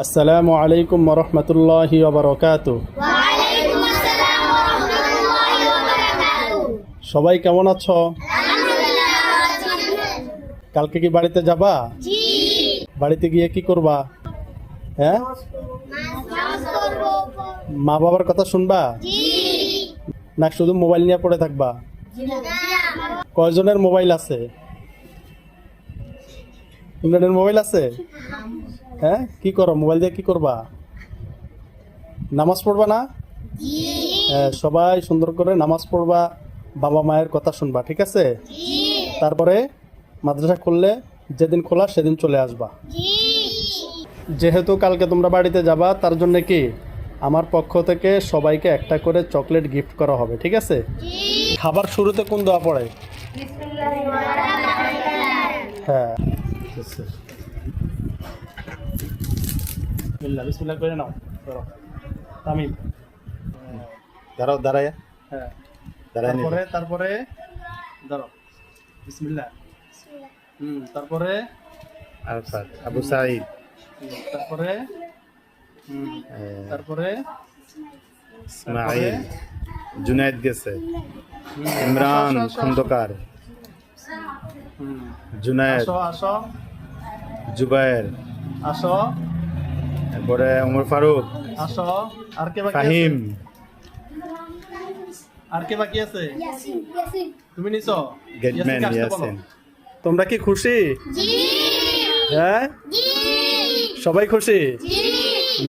আসসালামু আলাইকুম ওরহমতুল্লাহি ওয়াবারাকাতুহু। ওয়ালাইকুম আসসালাম ওয়া রাহমাতুল্লাহি ওয়া বারাকাতুহু। সবাই কেমন আছো? আলহামদুলিল্লাহ ভালো আছি। কালকে কি বাড়িতে যাবা? জি। বাড়িতে গিয়ে কি করবা? হ্যাঁ, নামাজ পড়ব। মা বাবার কথা শুনবা জি। না শুধু মোবাইল নিয়ে পড়ে থাকবা? না। কয়জনের মোবাইল আছে? তোমাদের মোবাইল আছে? হ্যাঁ, কি করো মোবাইল দিয়ে? কি করবা? নামাজ পড়বা না? জি। হ্যাঁ, সবাই সুন্দর করে নামাজ পড়বা, বাবা মায়ের কথা শুনবা, ঠিক আছে? জি। তারপরে মাদ্রাসা খুললে যেদিন খোলা সেদিন চলে আসবা। জি। যেহেতু কালকে তোমরা বাড়িতে যাবা, তার জন্য কি আমার পক্ষ থেকে সবাইকে একটা করে চকলেট গিফট করা হবে, ঠিক আছে? জি। খাবার শুরুতে কোন দোয়া পড়ে? হ্যাঁ, বিসমিল্লাহ বিসমিল্লাহ করে নাও, করো। তামিম। দাঁড়াও দাঁড়ায় হ্যাঁ, দাঁড়ায় তারপরে ধরো, বিসমিল্লাহ। তারপরে আরফাত আবু সাঈদ তারপরে তারপরে ইসমাইল জুনায়েদ গেছে ইমরান খন্দকার জুনায়েদ আসো আসো জুবায়ের আসো তারপরে ওমর ফারুক আসো। আর কে বাকি ফাহিম আছে? আর কে বাকি আছে? ইয়াসিন। ইয়াসিন। তুমি নিছো? গেটম্যান ইয়াসিনকে আসতে বলো। ইয়াসিন তোমরা কি খুশি? জি। হ্যাঁ, জি। সবাই খুশি? জি।